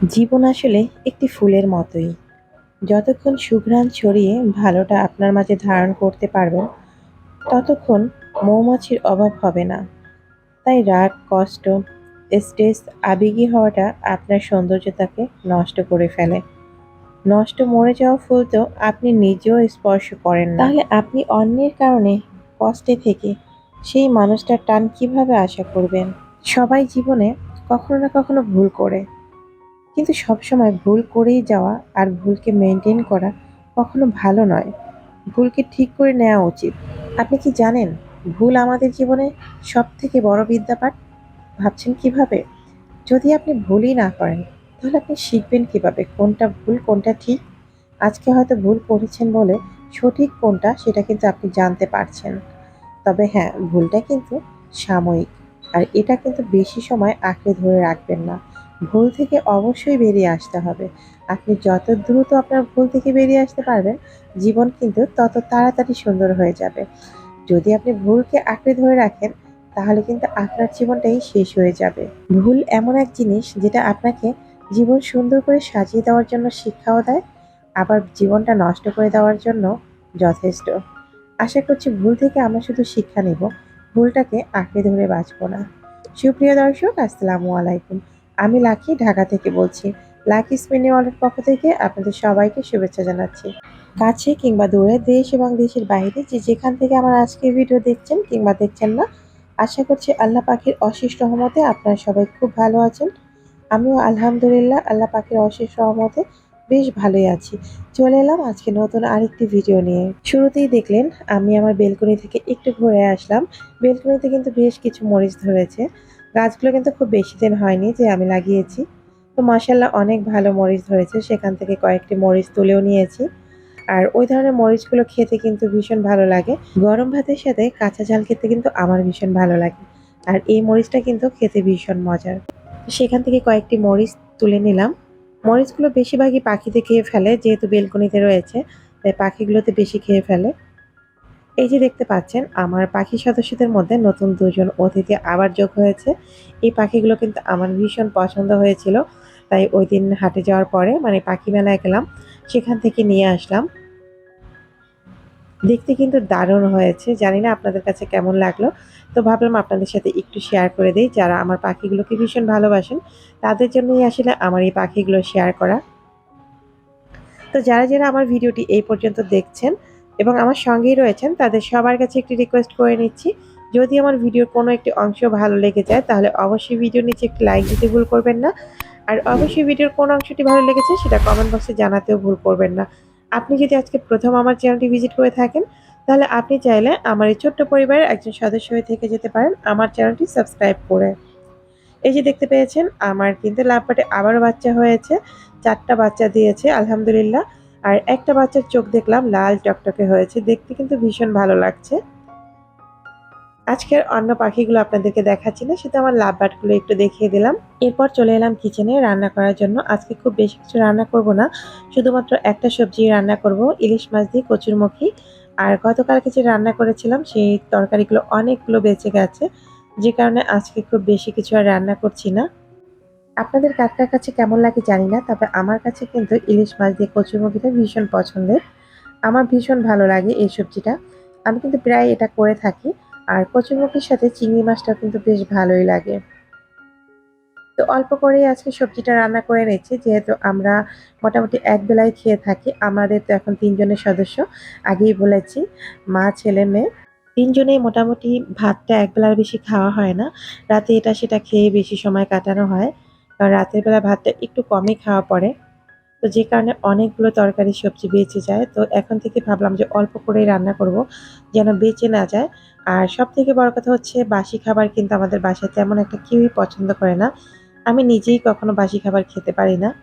জীবন আসলে একটি ফুলের মতোই। যতক্ষণ সুঘ্রাণ ছড়িয়ে ভালোটা আপনার মাঝে ধারণ করতে পারবেন, ততক্ষণ মৌমাছির অভাব হবে না। তাই রাগ, কষ্ট, স্ট্রেস, আবেগী হওয়াটা আপনার সৌন্দর্যতাকে নষ্ট করে ফেলে। মরে যাওয়া ফুল তো আপনি নিজেও স্পর্শ করেন না। তাহলে আপনি অন্যের কারণে কষ্টে থেকে সেই মানুষটার টান কিভাবে আশা করবেন? সবাই জীবনে কখনো না কখনো ভুল করে। কিন্তু সবসময় ভুল করেই যাওয়া আর ভুলকে মেনটেন করা কখনো ভালো নয়। ভুলকে ঠিক করে নেওয়া উচিত। আপনি কি জানেন ভুল আমাদের জীবনে সবথেকে বড় বিদ্যাপাঠ? ভাবছেন কিভাবে? যদি আপনি ভুলই না করেন, তাহলে আপনি শিখবেন কিভাবে কোনটা ভুল কোনটা ঠিক? আজকে হয়তো ভুল করেছেন বলে সঠিক কোনটা সেটা কিন্তু আপনি জানতে পারছেন। তবে হ্যাঁ, ভুলটা কিন্তু সাময়িক। আর এটা কিন্তু বেশি সময় আঁকড়ে ধরে রাখবেন না। ভুল থেকে অবশ্যই বেরিয়ে আসতে হবে। আপনি যত দ্রুত আপনার ভুল থেকে বেরিয়ে আসতে পারবেন, জীবন কিন্তু তত তাড়াতাড়ি সুন্দর হয়ে যাবে। যদি আপনি ভুলকে আঁকড়ে ধরে রাখেন, তাহলে কিন্তু আপনার জীবনটাই শেষ হয়ে যাবে। ভুল এমন এক জিনিস যেটা আপনাকে জীবন সুন্দর করে সাজিয়ে দেওয়ার জন্য শিক্ষাও দেয়, আবার জীবনটা নষ্ট করে দেওয়ার জন্য যথেষ্ট। আশা করছি ভুল থেকে আমরা শুধু শিক্ষা নেব, ভুলটাকে আঁকড়ে ধরে বাঁচবো না। সুপ্রিয় দর্শক, আসসালামু আলাইকুম। আমি লাকি, ঢাকা থেকে বলছি। লাকি স্পিনি ওয়ার্ল্ডের পক্ষ থেকে আপনাদের সবাইকে শুভেচ্ছা জানাচ্ছি। কাছে কিংবা দূরে, দেশ এবং দেশের বাইরে যে যেখান থেকে আমার আজকের ভিডিও দেখছেন কিংবা দেখছেন না, আশা করছি আল্লাহ পাখির অশেষ রহমতে আপনারা সবাই খুব ভালো আছেন। আমিও আলহামদুলিল্লাহ আল্লাহ পাখির অশেষ রহমতে বেশ ভালোই আছি। চলে এলাম আজকে নতুন আরেকটি ভিডিও নিয়ে। শুরুতেই দেখলেন আমি আমার বেলকনি থেকে একটু ঘুরে আসলাম। বেলকনিতে কিন্তু বেশ কিছু মরিচ ধরেছে। গাছগুলো কিন্তু খুব বেশি দিন হয়নি যে আমি লাগিয়েছি। তো মাশাআল্লাহ অনেক ভালো মরিচ ধরেছে। সেখান থেকে কয়েকটি মরিচ তুলেও নিয়েছি। আর ওই ধরনের মরিচগুলো খেতে কিন্তু ভীষণ ভালো লাগে। গরম ভাতের সাথে কাঁচা ঝাল খেতে কিন্তু আমার ভীষণ ভালো লাগে। আর এই মরিচটা কিন্তু খেতে ভীষণ মজার। সেখান থেকে কয়েকটি মরিচ তুলে নিলাম। মরিচগুলো বেশিরভাগই পাখিতে খেয়ে ফেলে, যেহেতু বেলকনিতে রয়েছে, তাই পাখিগুলোতে বেশি খেয়ে ফেলে। এই যে দেখতে পাচ্ছেন আমার পাখি সদস্যদের মধ্যে নতুন দুজন অতিথি আবার যোগ হয়েছে। এই পাখিগুলো কিন্তু আমার ভীষণ পছন্দ হয়েছিল। তাই ওই দিন হাটে যাওয়ার পরে মানে পাখি মেলায় গেলাম, সেখান থেকে নিয়ে আসলাম। দেখতে কিন্তু দারুণ হয়েছে। জানি না আপনাদের কাছে কেমন লাগলো। তো ভাবলাম আপনাদের সাথে একটু শেয়ার করে দেই। যারা আমার পাখিগুলোকে ভীষণ ভালোবাসেন, তাদের জন্যই আসলে আমার এই পাখিগুলো শেয়ার করা। তো যারা আমার ভিডিওটি এই পর্যন্ত দেখছেন এবং আমার সঙ্গেই রয়েছেন, তাদের সবার কাছে একটি রিকোয়েস্ট করে নিচ্ছি। যদি আমার ভিডিওর কোনো একটি অংশ ভালো লেগে যায়, তাহলে অবশ্যই ভিডিওর নিচে একটি লাইক দিতে ভুল করবেন না। আর অবশ্যই ভিডিওর কোন অংশটি ভালো লেগেছে সেটা কমেন্ট বক্সে জানাতেও ভুল করবেন না। আপনি যদি আজকে প্রথম আমার চ্যানেলটি ভিজিট করে থাকেন, তাহলে আপনি চাইলে আমার এই ছোট্ট পরিবারের একজন সদস্য হয়ে থেকে যেতে পারেন আমার চ্যানেলটি সাবস্ক্রাইব করে। এই যে দেখতে পেয়েছেন আমার কিন্তু লাভবার্ডে আবারও বাচ্চা হয়েছে। ৪ টা বাচ্চা দিয়েছে আলহামদুলিল্লাহ। আর একটা বাচ্চার চোখ দেখলাম লাল টকটকে হয়েছে। দেখতে কিন্তু ভীষণ ভালো লাগছে। আজকের অন্য পাখিগুলো আপনাদেরকে দেখাচ্ছি না, শুধু আমার লাভবার্ডগুলো একটু দেখিয়ে দিলাম। এরপর চলে এলাম কিচেনে রান্না করার জন্য। আজকে খুব বেশি কিছু রান্না করব না, শুধুমাত্র একটা সবজি রান্না করব, ইলিশ মাছ দিয়ে কচুরমুখী। আর গতকালকে যে রান্না করেছিলাম সেই তরকারিগুলো অনেকগুলো বেঁচে গেছে, যে কারণে আজকে খুব বেশি কিছু আর রান্না করছি না। আপনাদের কার কার কাছে কেমন লাগে জানি না, তবে আমার কাছে কিন্তু ইলিশ মাছ দিয়ে কচুরমুখিটা ভীষণ পছন্দের। আমার ভীষণ ভালো লাগে এই সবজিটা। আমি কিন্তু প্রায় এটা করে থাকি। আর কচুরমুখির সাথে চিংড়ি মাছটাও কিন্তু বেশ ভালোই লাগে। তো অল্প করেই আজকে সবজিটা রান্না করে নিচ্ছি, যেহেতু আমরা মোটামুটি এক বেলায় খেয়ে থাকি। আমাদের তো এখন ৩ জনের সদস্য, আগেই বলেছি, মা, ছেলে, মেয়ে। ৩ জনেই মোটামুটি ভাতটা একবেলার বেশি খাওয়া হয় না। রাতে এটা সেটা খেয়ে বেশি সময় কাটানো হয়। কারণ রাতের বেলা ভাতটা একটু কমই খাওয়া পড়ে। তো যে কারণে অনেকগুলো তরকারি সবজি বেঁচে যায়। তো এখন থেকে ভাবলাম যে অল্প করেই রান্না করব, যেন বেঁচে না যায়। আর সবথেকে বড় কথা হচ্ছে বাসি খাবার কিন্তু আমাদের বাসায় তেমন একটা কেউই পছন্দ করে না। আমি নিজেই কখনো বাসি খাবার খেতে পারি না।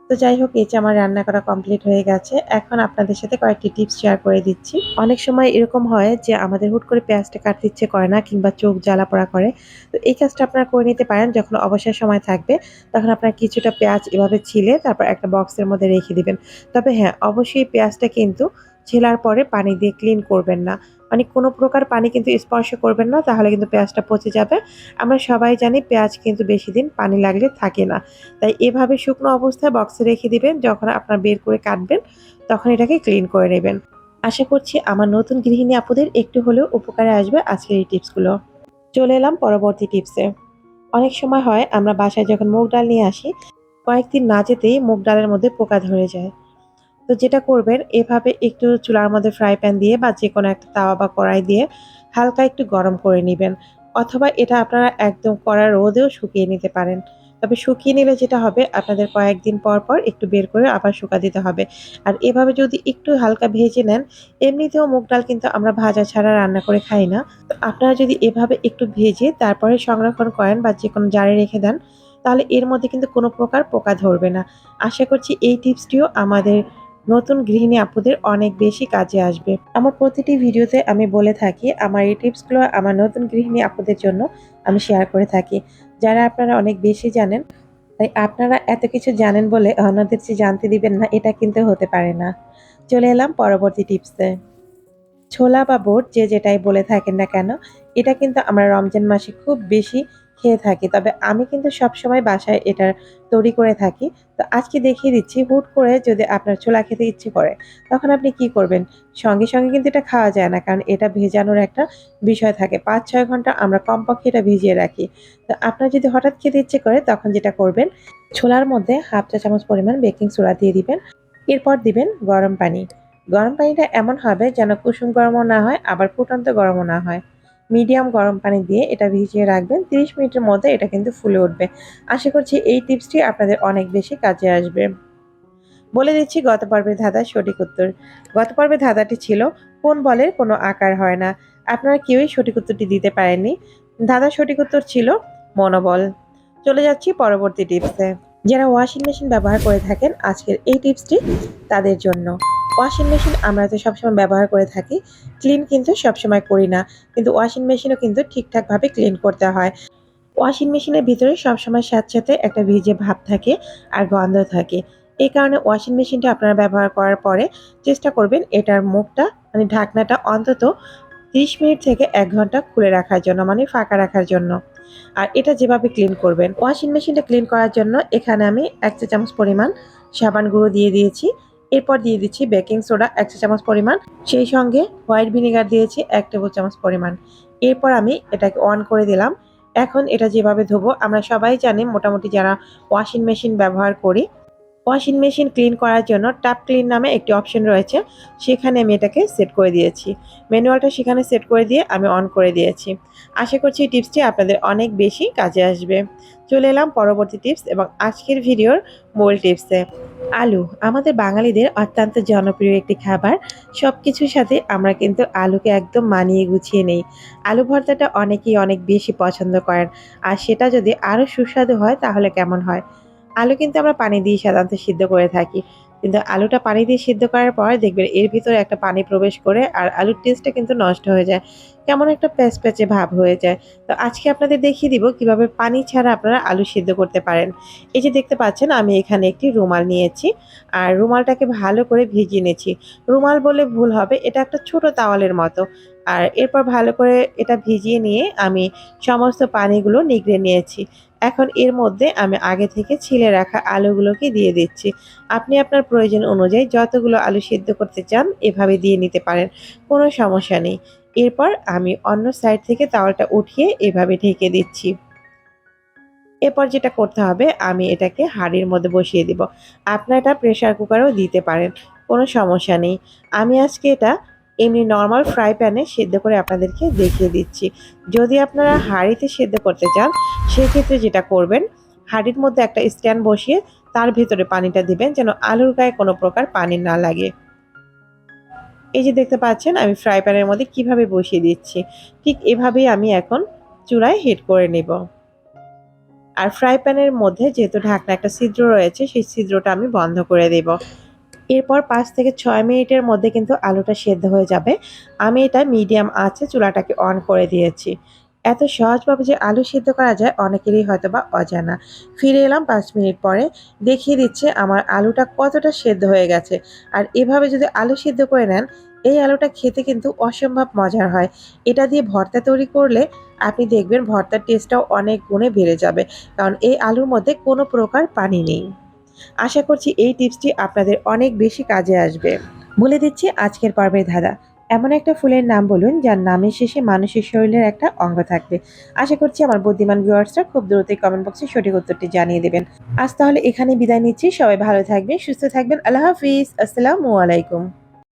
তো যাই হোক, এই যে আমার রান্না করা কমপ্লিট হয়ে গেছে। এখন আপনাদের সাথে কয়েকটি টিপস শেয়ার করে দিচ্ছি। অনেক সময় এরকম হয় যে আমাদের হুট করে পেঁয়াজটা কাটতে ইচ্ছে করে না কিংবা চোখ জ্বালা-পোড়া করে। তো এই কাজটা আপনারা করে নিতে পারেন। যখন অবসর সময় থাকবে, তখন আপনারা কিছুটা পেঁয়াজ এভাবে ছিলে তারপর একটা বক্সের মধ্যে রেখে দিবেন। তবে হ্যাঁ, অবশ্যই পেঁয়াজটা কিন্তু ছেলার পরে পানি দিয়ে ক্লিন করবেন না। মানে কোনো প্রকার পানি কিন্তু স্পর্শ করবেন না, তাহলে কিন্তু পেঁয়াজটা পচে যাবে। আমরা সবাই জানি পেঁয়াজ কিন্তু বেশি দিন পানি লাগলে থাকে না। তাই এভাবে শুকনো অবস্থায় বক্সে রেখে দিবেন। যখন আপনার বের করে কাটবেন তখন এটাকে ক্লিন করে নেবেন। আশা করছি আমার নতুন গৃহিণী আপুদের একটু হলেও উপকারে আসবে আজকের এই টিপসগুলো। চলে এলাম পরবর্তী টিপসে। অনেক সময় হয় আমরা বাসায় যখন মুগ ডাল নিয়ে আসি, কয়েকদিন না যেতেই মুগ ডালের মধ্যে পোকা ধরে যায়। তো যেটা করবেন, এভাবে একটু চুলার মধ্যে ফ্রাই প্যান দিয়ে বা যেকোনো একটা তাওয়া বা কড়াই দিয়ে হালকা একটু গরম করে নিবেন। অথবা এটা আপনারা একদম কড়া রোদেও শুকিয়ে নিতে পারেন। তবে শুকিয়ে নিলে যেটা হবে, আপনাদের কয়েকদিন পর, পর একটু বের করে আবার শুকা দিতে হবে। আর এভাবে যদি একটু হালকা ভেজে নেন, এমনিতেও মুগ ডাল কিন্তু আমরা ভাজা ছাড়া রান্না করে খাই না। তো আপনারা যদি এভাবে একটু ভেজে তারপরে সংরক্ষণ করেন বা যেকোনো জারে রেখে দেন, তাহলে এর মধ্যে কিন্তু কোনো প্রকার পোকা ধরবে না। আশা করছি এই টিপসটিও আমাদের নতুন গৃহিণী আপুদের অনেক বেশি কাজে আসবে। আমার প্রতিটি ভিডিওতে আমি বলে থাকি আমার এই টিপসগুলো আমার নতুন গৃহিণী আপুদের জন্য আমি শেয়ার করে থাকি। যারা আপনারা অনেক বেশি জানেন, তাই আপনারা এত কিছু জানেন বলে অন্যদের যে জানতে দিবেন না, এটা কিন্তু হতে পারে না। চলে এলাম পরবর্তী টিপসে। ছোলা বা বুট যে যেটাই বলে থাকেন না কেন, এটা কিন্তু আমরা রমজান মাসে খুব বেশি খেয়ে থাকি। তবে আমি কিন্তু সবসময় বাসায় এটার তৈরি করে থাকি। তো আজকে দেখিয়ে দিচ্ছি, হুট করে যদি আপনার ছোলা খেতে ইচ্ছে করে, তখন আপনি কি করবেন? সঙ্গে, সঙ্গে কিন্তু এটা খাওয়া যায় না। কারণ এটা ভেজানোর একটা বিষয় থাকে। ৫-৬ ঘন্টা আমরা কমপক্ষে এটা ভিজিয়ে রাখি। তো আপনার যদি হঠাৎ খেতে ইচ্ছে করে, তখন যেটা করবেন, ছোলার মধ্যে 1/2 চা চামচ পরিমাণ বেকিং সোডা দিয়ে দিবেন। এরপর দিবেন গরম পানি। গরম পানিটা এমন হবে যেন কুসুম গরমও না হয়, আবার ফুটন্ত গরমও না হয়। মিডিয়াম গরম পানি দিয়ে এটা ভিজিয়ে রাখবেন। ৩০ মিনিটের মধ্যে এটা কিন্তু ফুলে উঠবে। আশা করছি এই টিপসটি আপনাদের অনেক বেশি কাজে আসবে। বলে দিচ্ছি গত পর্বের ধাঁধার সঠিক উত্তর। গত পর্বের ধাঁধাটি ছিল, কোন বলের কোনো আকার হয় না? আপনারা কেউই সঠিক উত্তরটি দিতে পারেননি। ধাঁধার সঠিক উত্তর ছিল মনোবল। চলে যাচ্ছি পরবর্তী টিপসে। যারা ওয়াশিং মেশিন ব্যবহার করে থাকেন, আজকের এই টিপসটি তাদের জন্য। ওয়াশিং মেশিন আমরা তো সবসময় ব্যবহার করে থাকি। ক্লিন কিন্তু সবসময় করি না। কিন্তু ওয়াশিং মেশিনও কিন্তু ঠিকঠাকভাবে ক্লিন করতে হয়। ওয়াশিং মেশিনের ভিতরে সবসময় স্যাঁতসেঁতে একটা ভিজে ভাব থাকে আর গন্ধ থাকে। এই কারণে ওয়াশিং মেশিনটা আপনারা ব্যবহার করার পরে চেষ্টা করবেন এটার মুখটা, মানে ঢাকনাটা অন্তত ৩০ মিনিট থেকে ১ ঘন্টা খুলে রাখার জন্য, মানে ফাঁকা রাখার জন্য। আর এটা যেভাবে ক্লিন করবেন, ওয়াশিং মেশিনটা ক্লিন করার জন্য এখানে আমি ১ চা চামচ পরিমাণ সাবান গুঁড়ো দিয়ে দিয়েছি। এরপর দিয়ে দিচ্ছি বেকিং সোডা ১ চা চামচ পরিমাণ। সেই সঙ্গে হোয়াইট ভিনেগার দিয়েছি ১ টেবিল চামচ পরিমাণ। এরপর আমি এটাকে অন করে দিলাম। এখন এটা যেভাবে ধোবো, আমরা সবাই জানি মোটামুটি যারা ওয়াশিং মেশিন ব্যবহার করি, ওয়াশিং মেশিন ক্লিন করার জন্য টাপ ক্লিন নামে একটি অপশন রয়েছে। সেখানে আমি এটাকে সেট করে দিয়েছি। ম্যানুয়ালটা সেখানে সেট করে দিয়ে আমি অন করে দিয়েছি। আশা করছি এই টিপসটি আপনাদের অনেক বেশি কাজে আসবে। চলে এলাম পরবর্তী টিপস এবং আজকের ভিডিওর মূল টিপসে। আলু আমাদের বাঙালিদের অত্যন্ত জনপ্রিয় একটি খাবার। সবকিছুর সাথে আমরা কিন্তু আলুকে একদম মানিয়ে গুছিয়ে নেই। আলু ভর্তাটা অনেকেই অনেক বেশি পছন্দ করেন। আর সেটা যদি আরও সুস্বাদু হয় তাহলে কেমন হয়? আলু কিন্তু আমরা পানি দিয়ে সাধারণত সিদ্ধ করে থাকি। কিন্তু আলুটা পানি দিয়ে সিদ্ধ করার পর দেখবেন এর ভিতরে একটা পানি প্রবেশ করে আর আলুর টেস্টটা কিন্তু নষ্ট হয়ে যায়। কেমন একটা প্যাচপ্যাচে ভাব হয়ে যায়। তো আজকে আপনাদের দেখিয়ে দিব কিভাবে পানি ছাড়া আপনারা আলু সিদ্ধ করতে পারেন। এই যে দেখতে পাচ্ছেন, আমি এখানে একটি রুমাল নিয়েছি। আর রুমালটাকে ভালো করে ভিজিয়ে নিয়েছি। রুমাল বললে ভুল হবে, এটা একটা ছোট তাওয়ালের মতো। আর এরপর ভালো করে এটা ভিজিয়ে নিয়ে আমি সমস্ত পানিগুলো নিগড়ে নিয়েছি। এখন এর মধ্যে আমি আগে থেকে ছিলে রাখা আলুগুলোকে দিয়ে দিচ্ছি। আপনি আপনার প্রয়োজন অনুযায়ী যতগুলো আলু সিদ্ধ করতে চান এভাবে দিয়ে নিতে পারেন। কোনো সমস্যা নেই। এরপর আমি অন্য সাইড থেকে তাওয়ালটা উঠিয়ে এভাবে ঢেকে দিচ্ছি। এরপর যেটা করতে হবে, আমি এটাকে হাঁড়ির মধ্যে বসিয়ে দিব। আপনারা এটা প্রেসার কুকারেও দিতে পারেন। কোনো সমস্যা নেই। আমি আজকে এটা এমনি নরমাল ফ্রাই প্যানে সেদ্ধ করে আপনাদেরকে দেখিয়ে দিচ্ছি। যদি আপনারা হাঁড়িতে সেদ্ধ করতে চান, সেক্ষেত্রে যেটা করবেন, হাঁড়ির মধ্যে একটা স্ট্যান্ড বসিয়ে তার ভেতরে পানিটা দিবেন যেন আলুর গায়ে কোনো প্রকার পানি না লাগে। এই যে দেখতে পাচ্ছেন আমি ফ্রাই প্যানের মধ্যে কিভাবে বসিয়ে দিচ্ছি। ঠিক এভাবেই আমি এখন চুলায় হিট করে নেব। আর ফ্রাই প্যানের মধ্যে যেহেতু ঢাকনা একটা ছিদ্র রয়েছে, সেই ছিদ্রটা আমি বন্ধ করে দেব। এরপর ৫ থেকে ৬ মিনিটের মধ্যে কিন্তু আলুটা সেদ্ধ হয়ে যাবে। আমি এটা মিডিয়াম আঁচে চুলাটাকে অন করে দিয়েছি। এত সহজভাবে যে আলু সিদ্ধ করা যায় অনেকেরই হয়তোবা অজানা। ফিরে এলাম ৫ মিনিট পরে। দেখিয়ে দিচ্ছে আমার আলুটা কতটা সেদ্ধ হয়ে গেছে। আর এভাবে যদি আলু সিদ্ধ করে নেন, এই আলুটা খেতে কিন্তু অসম্ভব মজার হয়। এটা দিয়ে ভর্তা তৈরি করলে আপনি দেখবেন ভর্তার টেস্টটাও অনেক গুণে বেড়ে যাবে। কারণ এই আলুর মধ্যে কোনো প্রকার পানি নেই। আশা করছি এই টিপসটি আপনাদের অনেক বেশি কাজে আসবে। বলে দিচ্ছি আজকের পর্বের ধাঁধা। এমন একটা ফুলের নাম বলুন যার নামের শেষে মানুষের শরীরের একটা অঙ্গ থাকবে। আশা করছি আমার বুদ্ধিমান ভিউয়ার্সরা খুব দ্রুতই কমেন্ট বক্সে সঠিক উত্তরটি জানিয়ে দেবেন। আজ তাহলে এখানে বিদায় নিচ্ছি। সবাই ভালো থাকবেন, সুস্থ থাকবেন। আল্লাহ হাফিজ। আসসালামু আলাইকুম।